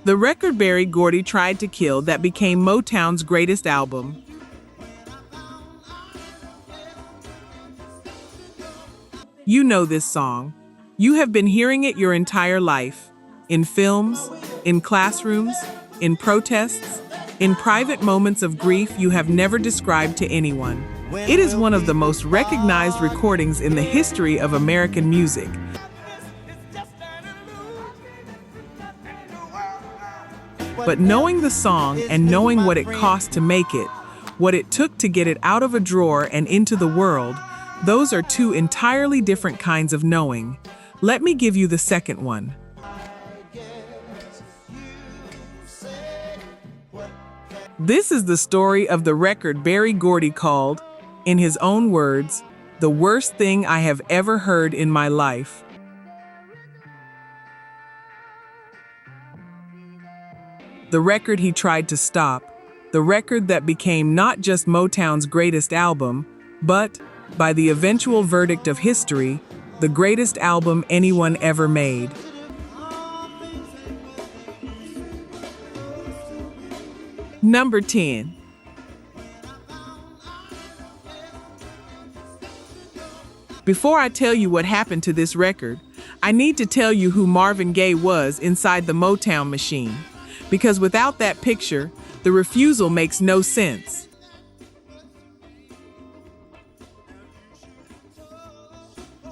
The record Berry Gordy tried to kill that became Motown's greatest album. You know this song. You have been hearing it your entire life. In films, in classrooms, in protests, in private moments of grief you have never described to anyone. It is one of the most recognized recordings in the history of American music. But knowing the song and knowing what it cost to make it, what it took to get it out of a drawer and into the world, those are two entirely different kinds of knowing. Let me give you the second one. This is the story of the record Berry Gordy called, in his own words, the worst thing I have ever heard in my life. The record he tried to stop, the record that became not just Motown's greatest album, but, by the eventual verdict of history, the greatest album anyone ever made. Number 10. Before I tell you what happened to this record, I need to tell you who Marvin Gaye was inside the Motown machine. Because without that picture, the refusal makes no sense.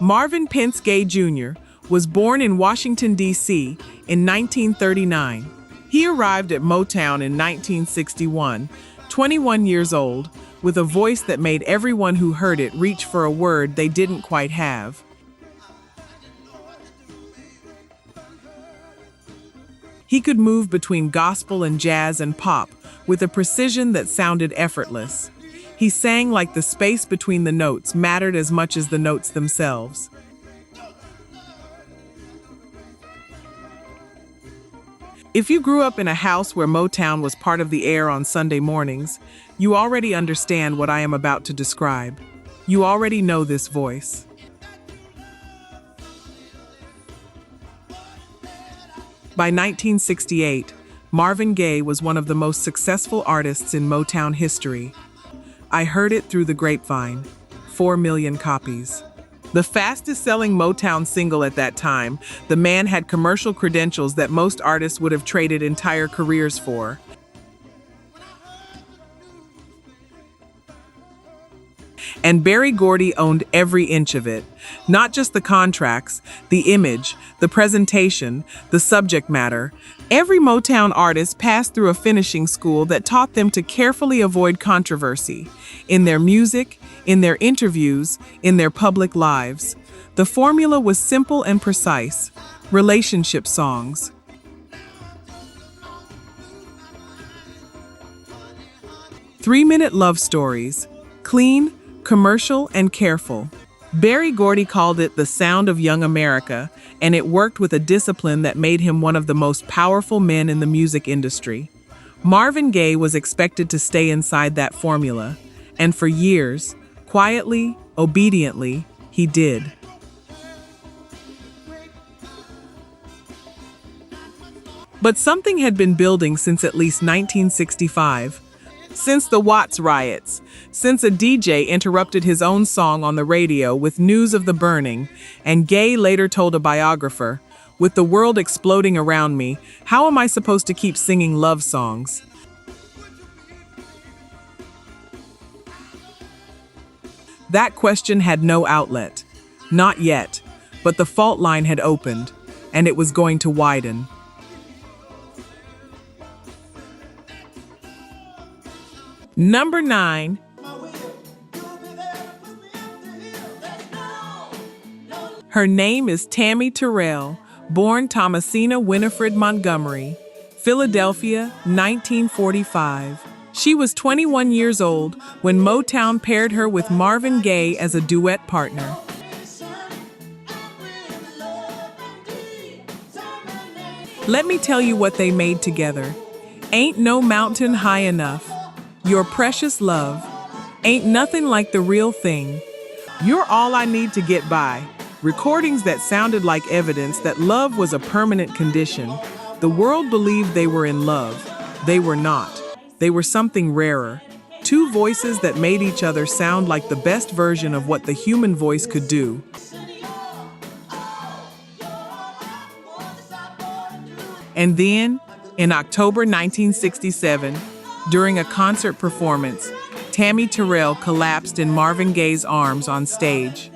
Marvin Pence Gaye Jr. was born in Washington, D.C. in 1939. He arrived at Motown in 1961, 21 years old, with a voice that made everyone who heard it reach for a word they didn't quite have. He could move between gospel and jazz and pop with a precision that sounded effortless. He sang like the space between the notes mattered as much as the notes themselves. If you grew up in a house where Motown was part of the air on Sunday mornings, you already understand what I am about to describe. You already know this voice. By 1968, Marvin Gaye was one of the most successful artists in Motown history. I heard it through the grapevine, 4 million copies. The fastest-selling Motown single at that time, the man had commercial credentials that most artists would have traded entire careers for. And Berry Gordy owned every inch of it. Not just the contracts, the image, the presentation, the subject matter. Every Motown artist passed through a finishing school that taught them to carefully avoid controversy in their music, in their interviews, in their public lives. The formula was simple and precise: relationship songs. Three-minute love stories, clean, commercial, and careful. Berry Gordy called it the sound of young America, and it worked with a discipline that made him one of the most powerful men in the music industry. Marvin Gaye was expected to stay inside that formula, and for years, quietly, obediently, he did. But something had been building since at least 1965. Since the Watts riots, since a DJ interrupted his own song on the radio with news of the burning, and Gaye later told a biographer, "With the world exploding around me, how am I supposed to keep singing love songs?" That question had no outlet. Not yet, but the fault line had opened, and it was going to widen. Number 9. Her name is Tammi Terrell, born Thomasina Winifred Montgomery, Philadelphia, 1945. She was 21 years old when Motown paired her with Marvin Gaye as a duet partner. Let me tell you what they made together. Ain't No Mountain High Enough, Your Precious Love, Ain't Nothing Like the Real Thing, You're All I Need to Get By, recordings that sounded like evidence that love was a permanent condition. The world believed they were in love. They were not. They were something rarer. Two voices that made each other sound like the best version of what the human voice could do. And then, in October 1967, during a concert performance, Tammi Terrell collapsed in Marvin Gaye's arms on stage.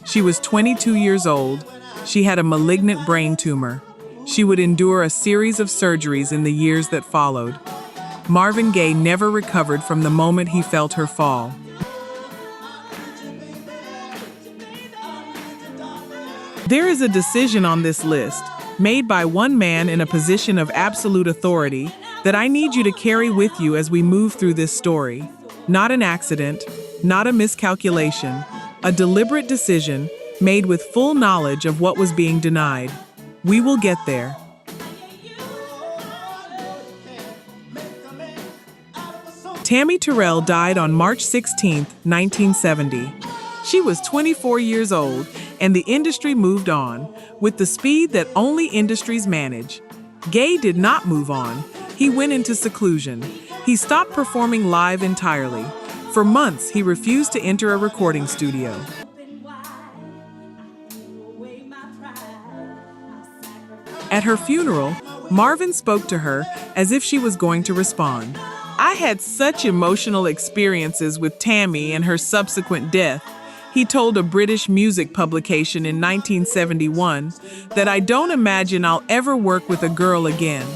She was 22 years old. She had a malignant brain tumor. She would endure a series of surgeries in the years that followed. Marvin Gaye never recovered from the moment he felt her fall. There is a decision on this list, made by one man in a position of absolute authority, that I need you to carry with you as we move through this story. Not an accident, not a miscalculation, a deliberate decision made with full knowledge of what was being denied. We will get there. Tammi Terrell died on March 16, 1970. She was 24 years old, and the industry moved on, with the speed that only industries manage. Gaye did not move on. He went into seclusion. He stopped performing live entirely. For months, he refused to enter a recording studio. At her funeral, Marvin spoke to her as if she was going to respond. I had such emotional experiences with Tammi and her subsequent death, he told a British music publication in 1971, that I don't imagine I'll ever work with a girl again.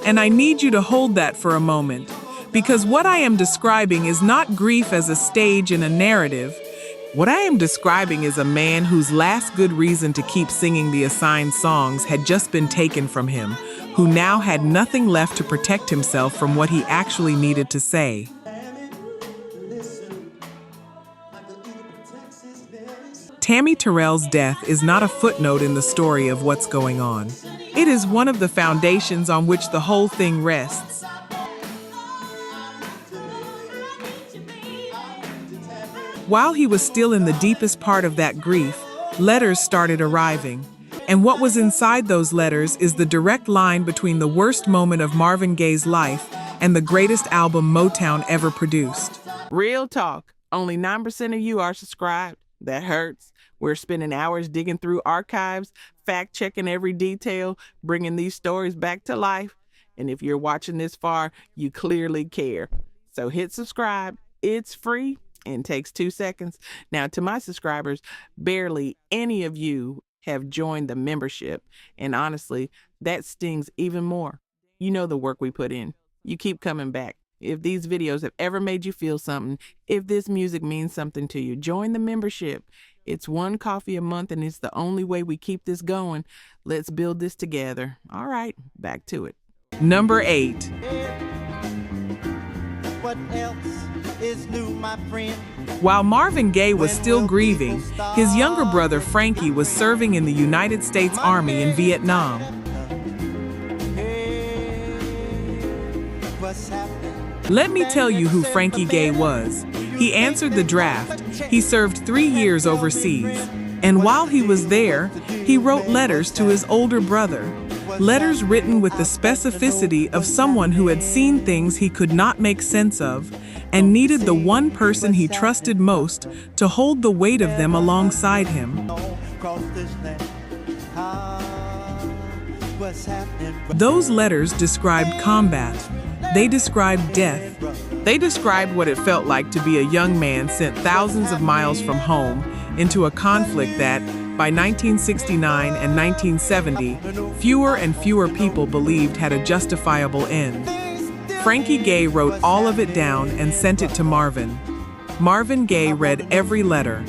And I need you to hold that for a moment, because what I am describing is not grief as a stage in a narrative. What I am describing is a man whose last good reason to keep singing the assigned songs had just been taken from him, who now had nothing left to protect himself from what he actually needed to say. Tammi Terrell's death is not a footnote in the story of what's going on. It is one of the foundations on which the whole thing rests. While he was still in the deepest part of that grief, letters started arriving. And what was inside those letters is the direct line between the worst moment of Marvin Gaye's life and the greatest album Motown ever produced. Real talk. Only 9% of you are subscribed. That hurts. We're spending hours digging through archives, fact-checking every detail, bringing these stories back to life. And if you're watching this far, you clearly care. So hit subscribe. It's free and takes 2 seconds. Now, to my subscribers, barely any of you have joined the membership. And honestly, that stings even more. You know the work we put in. You keep coming back. If these videos have ever made you feel something, if this music means something to you, join the membership. It's $1 coffee a month, and it's the only way we keep this going. Let's build this together. All right, back to it. Number 8. What else is new, my friend? While Marvin Gaye was still grieving, his younger brother Frankie was serving in the United States Army in Vietnam. Let me tell you who Frankie Gaye was. He answered the draft. He served 3 years overseas. And while he was there, he wrote letters to his older brother. Letters written with the specificity of someone who had seen things he could not make sense of and needed the one person he trusted most to hold the weight of them alongside him. Those letters described combat. They described death. They described what it felt like to be a young man sent thousands of miles from home into a conflict that, by 1969 and 1970, fewer and fewer people believed had a justifiable end. Frankie Gaye wrote all of it down and sent it to Marvin. Marvin Gaye read every letter.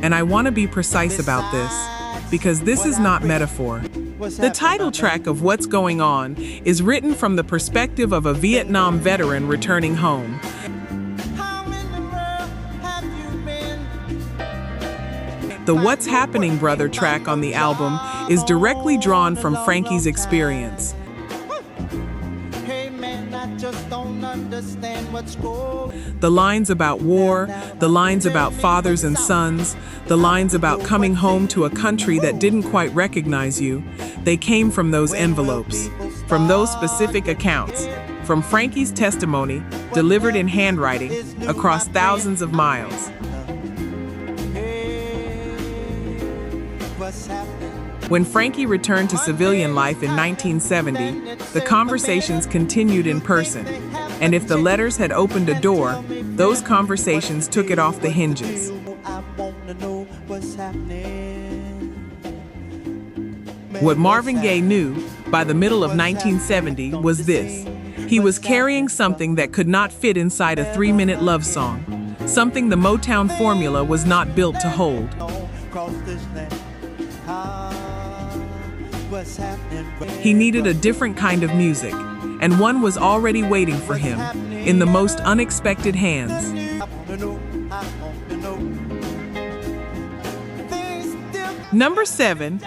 And I want to be precise about this, because this is not metaphor. The title track of What's Going On is written from the perspective of a Vietnam veteran returning home. The What's Happening Brother track on the album is directly drawn from Frankie's experience. The lines about war, the lines about fathers and sons, the lines about coming home to a country that didn't quite recognize you, they came from those envelopes, from those specific accounts, from Frankie's testimony, delivered in handwriting, across thousands of miles. When Frankie returned to civilian life in 1970, the conversations continued in person, and if the letters had opened a door, those conversations took it off the hinges. What Marvin Gaye knew by the middle of 1970 was this: he was carrying something that could not fit inside a 3-minute love song, something the Motown formula was not built to hold. He needed a different kind of music, and one was already waiting for him, in the most unexpected hands. Number 7.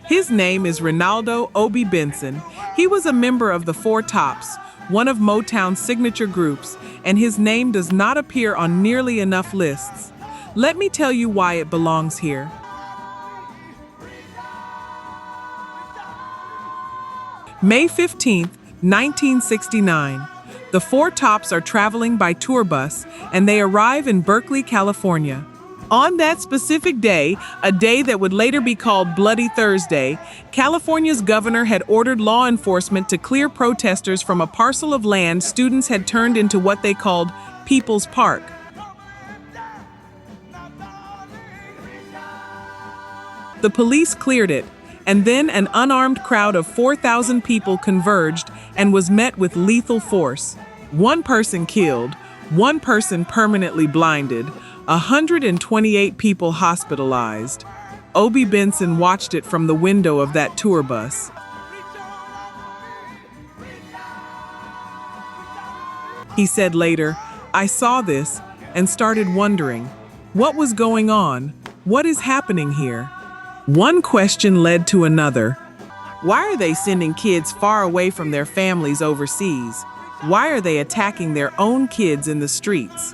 His name is Ronaldo Obie Benson. He was a member of the Four Tops, one of Motown's signature groups, and his name does not appear on nearly enough lists. Let me tell you why it belongs here. May 15th, 1969. The Four Tops are traveling by tour bus, and they arrive in Berkeley, California. On that specific day, a day that would later be called Bloody Thursday, California's governor had ordered law enforcement to clear protesters from a parcel of land students had turned into what they called People's Park. The police cleared it, and then an unarmed crowd of 4,000 people converged and was met with lethal force. 1 person killed, 1 person permanently blinded, 128 people hospitalized. Obie Benson watched it from the window of that tour bus. He said later, "I saw this and started wondering, what was going on? What is happening here?" One question led to another. Why are they sending kids far away from their families overseas? Why are they attacking their own kids in the streets?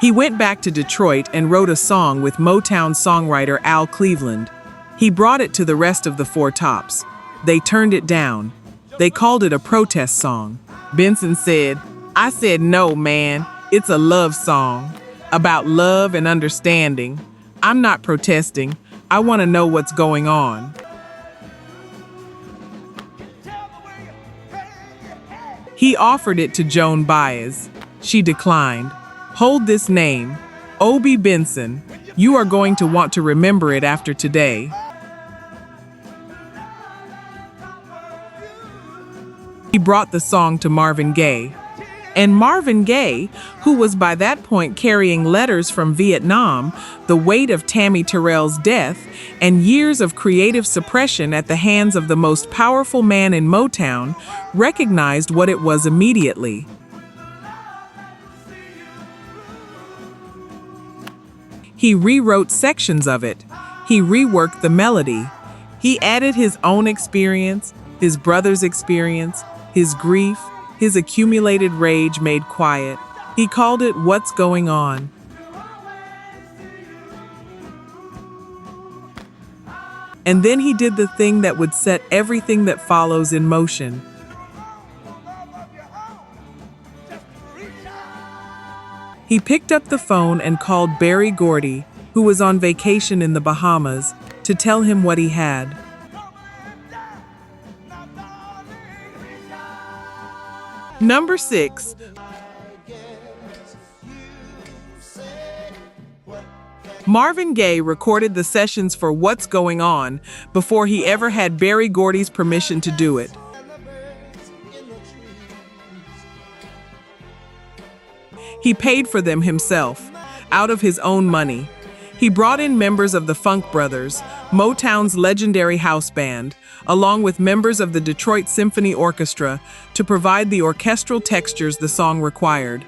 He went back to Detroit and wrote a song with Motown songwriter Al Cleveland. He brought it to the rest of the Four Tops. They turned it down. They called it a protest song. Benson said, "I said no, man. It's a love song. About love and understanding. I'm not protesting. I want to know what's going on." He offered it to Joan Baez. She declined. "Hold this name, Obie Benson. You are going to want to remember it after today." He brought the song to Marvin Gaye. And Marvin Gaye, who was by that point carrying letters from Vietnam, the weight of Tammi Terrell's death, and years of creative suppression at the hands of the most powerful man in Motown, recognized what it was immediately. He rewrote sections of it. He reworked the melody. He added his own experience, his brother's experience, his grief, his accumulated rage made quiet. He called it "What's Going On." And then he did the thing that would set everything that follows in motion. He picked up the phone and called Berry Gordy, who was on vacation in the Bahamas, to tell him what he had. Number 6. Marvin Gaye recorded the sessions for "What's Going On" before he ever had Berry Gordy's permission to do it. He paid for them himself, out of his own money. He brought in members of the Funk Brothers, Motown's legendary house band, along with members of the Detroit Symphony Orchestra to provide the orchestral textures the song required.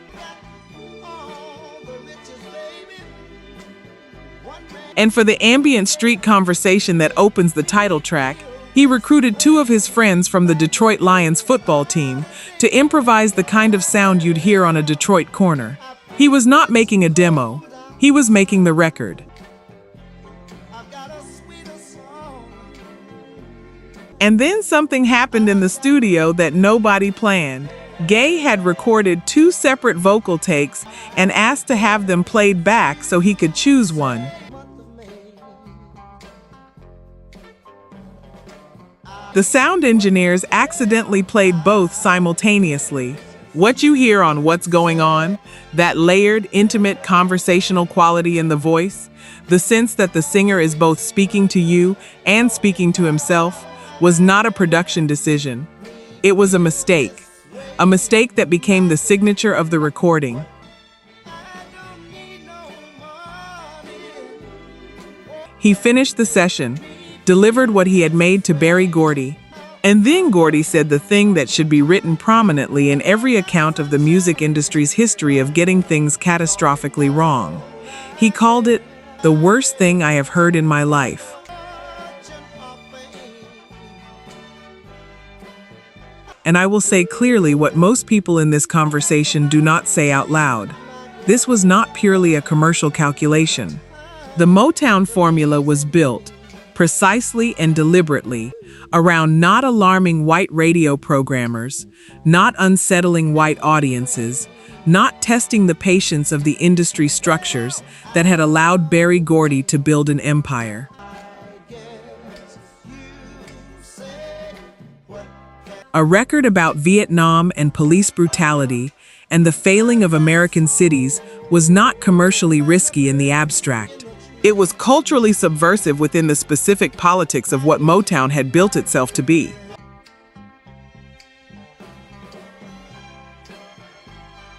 And for the ambient street conversation that opens the title track, he recruited two of his friends from the Detroit Lions football team to improvise the kind of sound you'd hear on a Detroit corner. He was not making a demo, he was making the record. And then something happened in the studio that nobody planned. Gaye had recorded two separate vocal takes and asked to have them played back so he could choose one. The sound engineers accidentally played both simultaneously. What you hear on What's Going On, that layered, intimate, conversational quality in the voice, the sense that the singer is both speaking to you and speaking to himself, was not a production decision. It was a mistake that became the signature of the recording. He finished the session, delivered what he had made to Berry Gordy, and then Gordy said the thing that should be written prominently in every account of the music industry's history of getting things catastrophically wrong. He called it the worst thing I have heard in my life. And I will say clearly what most people in this conversation do not say out loud. This was not purely a commercial calculation. The Motown formula was built, precisely and deliberately, around not alarming white radio programmers, not unsettling white audiences, not testing the patience of the industry structures that had allowed Berry Gordy to build an empire. A record about Vietnam and police brutality and the failing of American cities was not commercially risky in the abstract. It was culturally subversive within the specific politics of what Motown had built itself to be.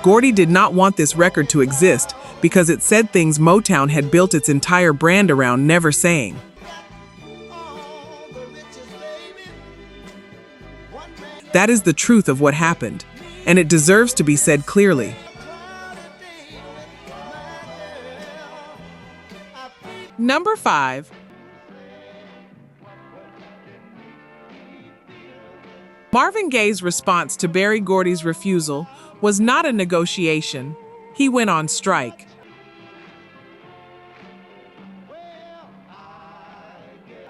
Gordy did not want this record to exist because it said things Motown had built its entire brand around never saying. That is the truth of what happened, and it deserves to be said clearly. Number 5. Marvin Gaye's response to Berry Gordy's refusal was not a negotiation. He went on strike.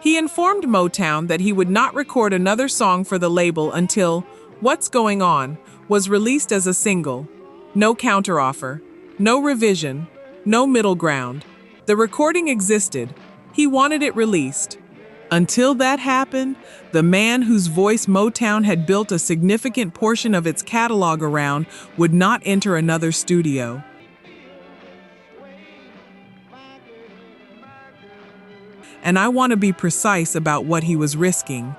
He informed Motown that he would not record another song for the label until What's Going On was released as a single. No counteroffer, no revision, no middle ground. The recording existed. He wanted it released. Until that happened, the man whose voice Motown had built a significant portion of its catalog around would not enter another studio. And I want to be precise about what he was risking.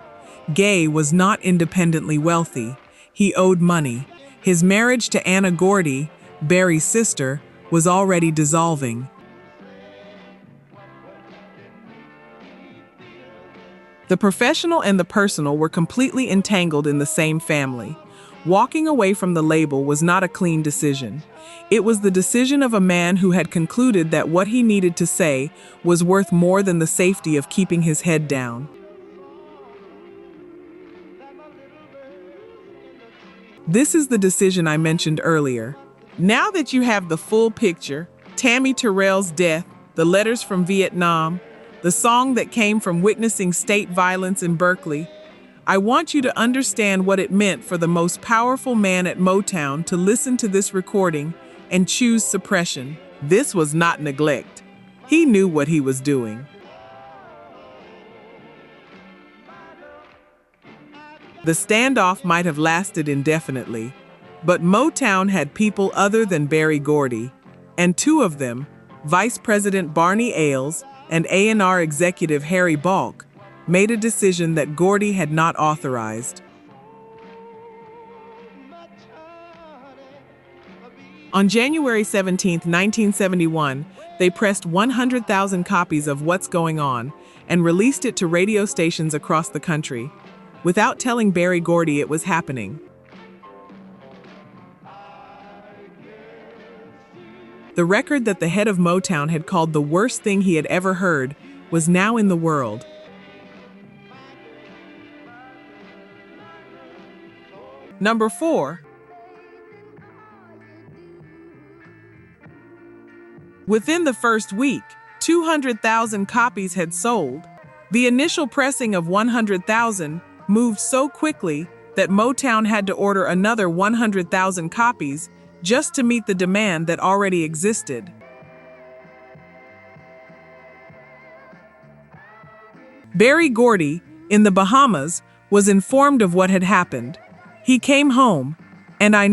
Gaye was not independently wealthy. He owed money. His marriage to Anna Gordy, Berry's sister, was already dissolving. The professional and the personal were completely entangled in the same family. Walking away from the label was not a clean decision. It was the decision of a man who had concluded that what he needed to say was worth more than the safety of keeping his head down. This is the decision I mentioned earlier. Now that you have the full picture, Tammi Terrell's death, the letters from Vietnam, the song that came from witnessing state violence in Berkeley, I want you to understand what it meant for the most powerful man at Motown to listen to this recording and choose suppression. This was not neglect. He knew what he was doing. The standoff might have lasted indefinitely, but Motown had people other than Berry Gordy, and two of them, Vice President Barney Ailes and A&R executive Harry Balk, made a decision that Gordy had not authorized. On January 17, 1971, they pressed 100,000 copies of What's Going On and released it to radio stations across the country, without telling Berry Gordy it was happening. The record that the head of Motown had called the worst thing he had ever heard was now in the world. Number 4. Within the first week, 200,000 copies had sold. The initial pressing of 100,000 moved so quickly that Motown had to order another 100,000 copies just to meet the demand that already existed. Berry Gordy, in the Bahamas, was informed of what had happened. He came home, and I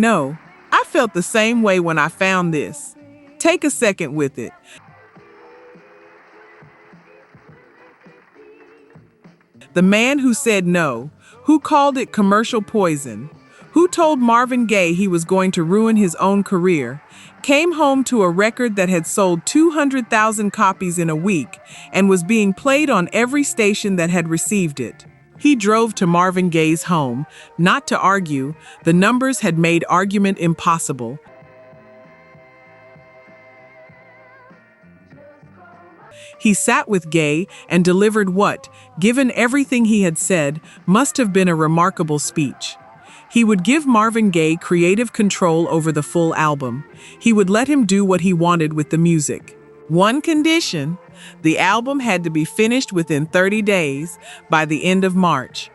felt the same way when I found this. Take a second with it. The man who said no, who called it commercial poison, who told Marvin Gaye he was going to ruin his own career, came home to a record that had sold 200,000 copies in a week and was being played on every station that had received it. He drove to Marvin Gaye's home, not to argue. The numbers had made argument impossible. He sat with Gaye and delivered what, given everything he had said, must have been a remarkable speech. He would give Marvin Gaye creative control over the full album. He would let him do what he wanted with the music. One condition: the album had to be finished within 30 days, by the end of March.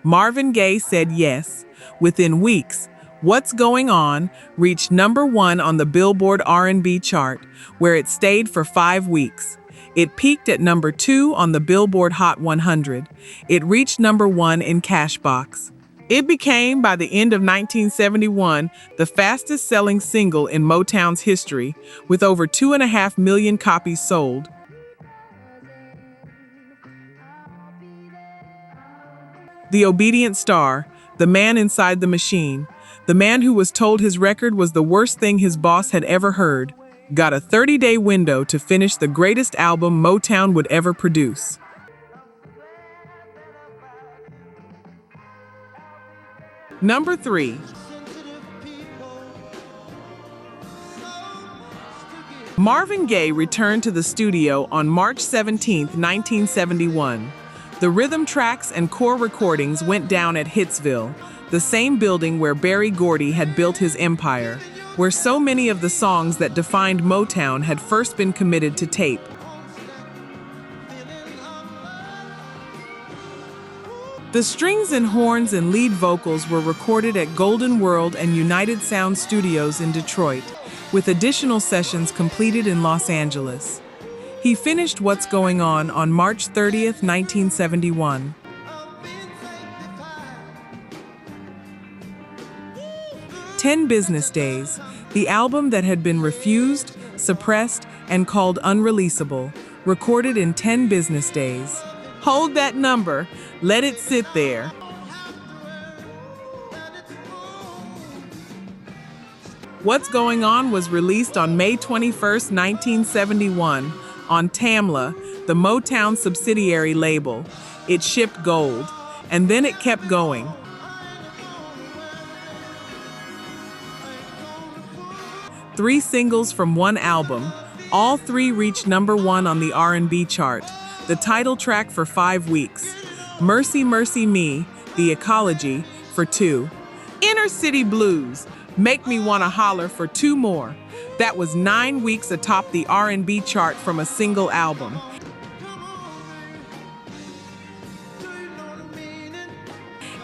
Marvin Gaye said yes. Within weeks, What's Going On reached number 1 on the Billboard R&B chart, where it stayed for 5 weeks. It peaked at number 2 on the Billboard Hot 100. It reached number 1 in Cashbox. It became, by the end of 1971, the fastest-selling single in Motown's history, with over 2.5 million copies sold. The obedient star, the man inside the machine, the man who was told his record was the worst thing his boss had ever heard, got a 30-day window to finish the greatest album Motown would ever produce. Number 3. Marvin Gaye returned to the studio on March 17, 1971. The rhythm tracks and core recordings went down at Hitsville, the same building where Berry Gordy had built his empire, where so many of the songs that defined Motown had first been committed to tape. The strings and horns and lead vocals were recorded at Golden World and United Sound Studios in Detroit, with additional sessions completed in Los Angeles. He finished What's Going On March 30, 1971. "10 Business Days," the album that had been refused, suppressed, and called unreleasable, recorded in 10 business days. Hold that number, let it sit there. What's Going On was released on May 21, 1971, on Tamla, the Motown subsidiary label. It shipped gold, and then it kept going. Three singles from one album, all 3 reached number 1 on the R&B chart, the title track for 5 weeks. Mercy Mercy Me, The Ecology, for 2. Inner City Blues, Make Me Wanna Holler, for 2 more. That was 9 weeks atop the R&B chart from a single album.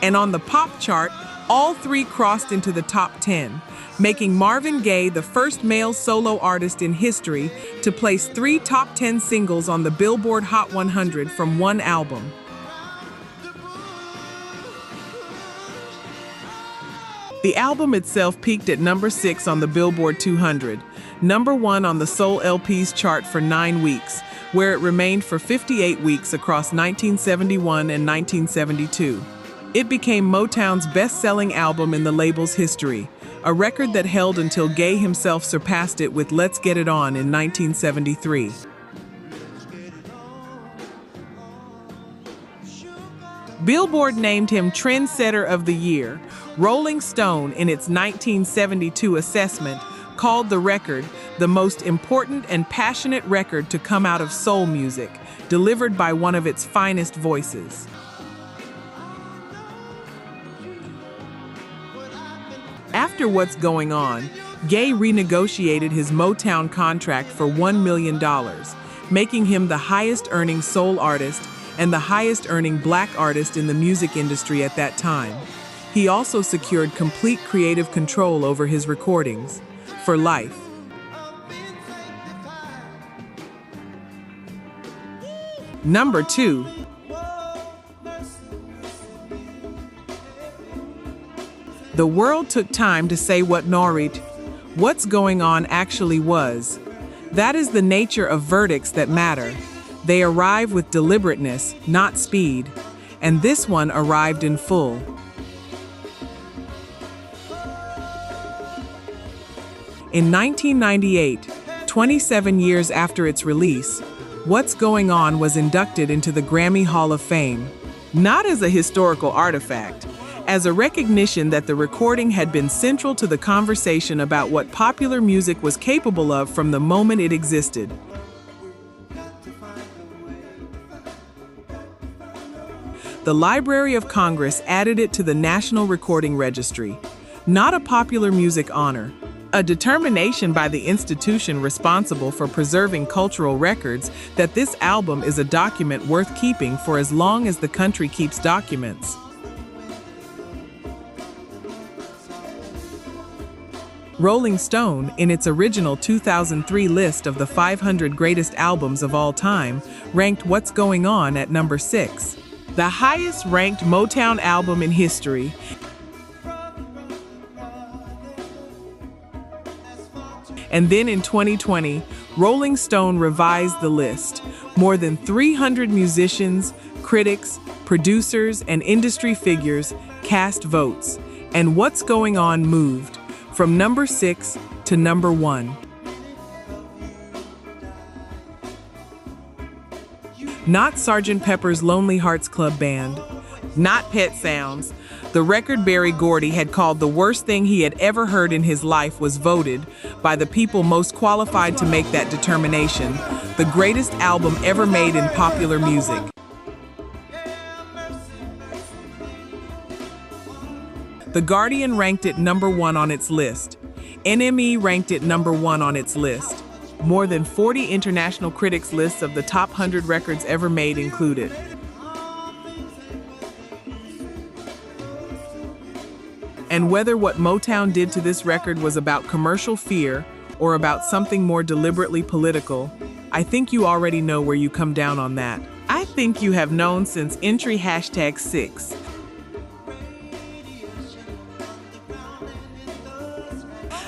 And on the pop chart, all 3 crossed into the top 10, making Marvin Gaye the first male solo artist in history to place 3 top 10 singles on the Billboard Hot 100 from one album. The album itself peaked at number 6 on the Billboard 200, number 1 on the Soul LPs chart for 9 weeks, where it remained for 58 weeks across 1971 and 1972. It became Motown's best-selling album in the label's history, a record that held until Gaye himself surpassed it with Let's Get It On in 1973. Billboard named him Trendsetter of the Year, Rolling Stone, in its 1972 assessment, called the record the most important and passionate record to come out of soul music, delivered by one of its finest voices. After What's Going On, Gaye renegotiated his Motown contract for $1 million, making him the highest-earning soul artist and the highest-earning black artist in the music industry at that time. He also secured complete creative control over his recordings, for life. Number 2. The world took time to say what What's Going On actually was. That is the nature of verdicts that matter. They arrive with deliberateness, not speed. And this one arrived in full. In 1998, 27 years after its release, What's Going On was inducted into the Grammy Hall of Fame, not as a historical artifact, as a recognition that the recording had been central to the conversation about what popular music was capable of from the moment it existed. The Library of Congress added it to the National Recording Registry, not a popular music honor, a determination by the institution responsible for preserving cultural records that this album is a document worth keeping for as long as the country keeps documents. Rolling Stone, in its original 2003 list of the 500 greatest albums of all time, ranked What's Going On at number 6, the highest-ranked Motown album in history. And then in 2020, Rolling Stone revised the list. More than 300 musicians, critics, producers, and industry figures cast votes, and What's Going On moved from number 6 to number 1. Not Sgt. Pepper's Lonely Hearts Club Band, not Pet Sounds. The record Berry Gordy had called the worst thing he had ever heard in his life was voted, by the people most qualified to make that determination, the greatest album ever made in popular music. The Guardian ranked it number 1 on its list. NME ranked it number 1 on its list. More than 40 international critics' lists of the top 100 records ever made included. And whether what Motown did to this record was about commercial fear or about something more deliberately political, I think you already know where you come down on that. I think you have known since entry #6.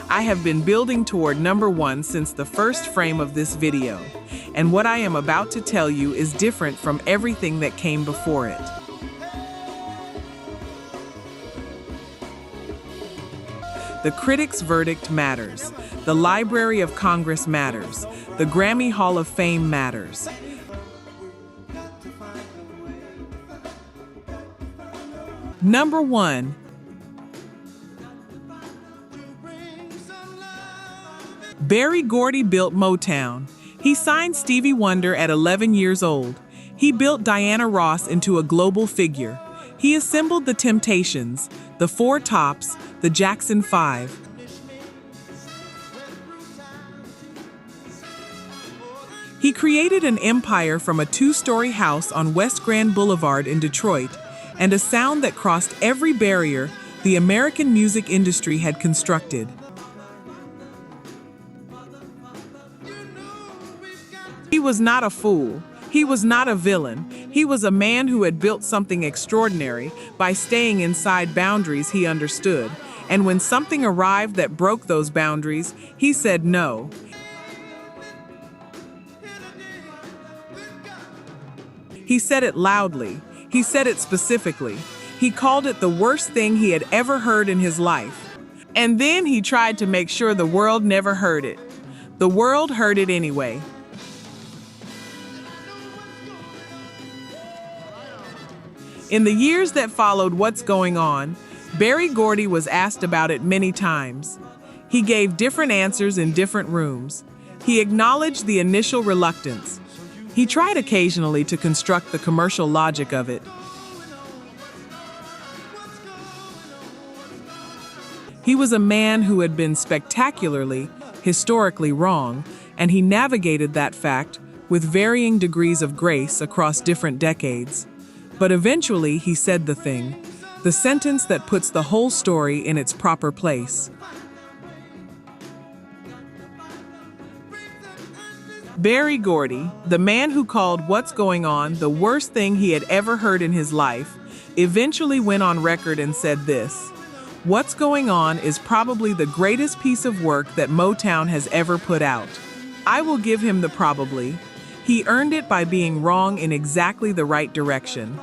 I have been building toward number 1 since the first frame of this video, and what I am about to tell you is different from everything that came before it. The critics' verdict matters. The Library of Congress matters. The Grammy Hall of Fame matters. Number 1. Berry Gordy built Motown. He signed Stevie Wonder at 11 years old. He built Diana Ross into a global figure. He assembled the Temptations, the Four Tops, the Jackson 5. He created an empire from a 2-story house on West Grand Boulevard in Detroit, and a sound that crossed every barrier the American music industry had constructed. He was not a fool. He was not a villain. He was a man who had built something extraordinary by staying inside boundaries he understood. And when something arrived that broke those boundaries, he said no. He said it loudly. He said it specifically. He called it the worst thing he had ever heard in his life. And then he tried to make sure the world never heard it. The world heard it anyway. In the years that followed What's Going On, Berry Gordy was asked about it many times. He gave different answers in different rooms. He acknowledged the initial reluctance. He tried occasionally to construct the commercial logic of it. He was a man who had been spectacularly, historically wrong, and he navigated that fact with varying degrees of grace across different decades. But eventually he said the thing, the sentence that puts the whole story in its proper place. Berry Gordy, the man who called What's Going On the worst thing he had ever heard in his life, eventually went on record and said this: "What's Going On is probably the greatest piece of work that Motown has ever put out." I will give him the probably. He earned it by being wrong in exactly the right direction.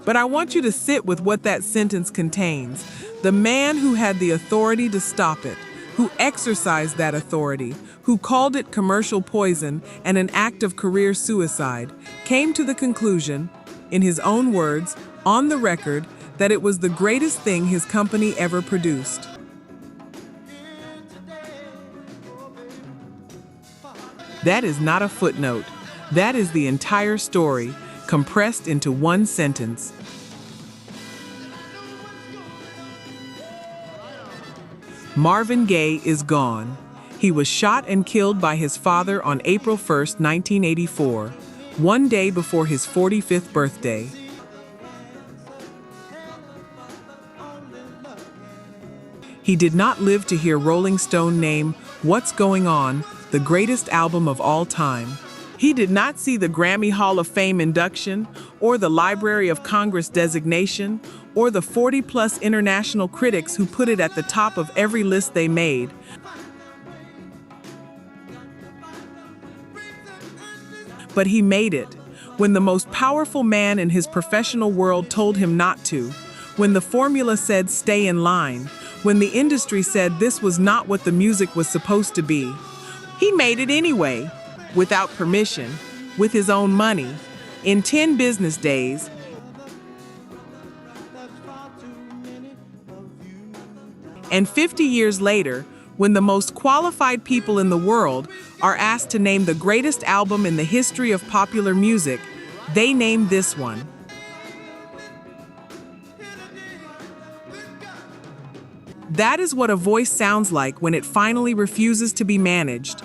But I want you to sit with what that sentence contains. The man who had the authority to stop it, who exercised that authority, who called it commercial poison and an act of career suicide, came to the conclusion, in his own words, on the record, that it was the greatest thing his company ever produced. That is not a footnote. That is the entire story, compressed into one sentence. Marvin Gaye is gone. He was shot and killed by his father on April 1st, 1984, one day before his 45th birthday. He did not live to hear Rolling Stone name What's Going On the greatest album of all time. He did not see the Grammy Hall of Fame induction, or the Library of Congress designation, or the 40-plus international critics who put it at the top of every list they made. But he made it, when the most powerful man in his professional world told him not to, when the formula said stay in line, when the industry said this was not what the music was supposed to be. He made it anyway, without permission, with his own money, in 10 business days. And 50 years later, when the most qualified people in the world are asked to name the greatest album in the history of popular music, they name this one. That is what a voice sounds like when it finally refuses to be managed,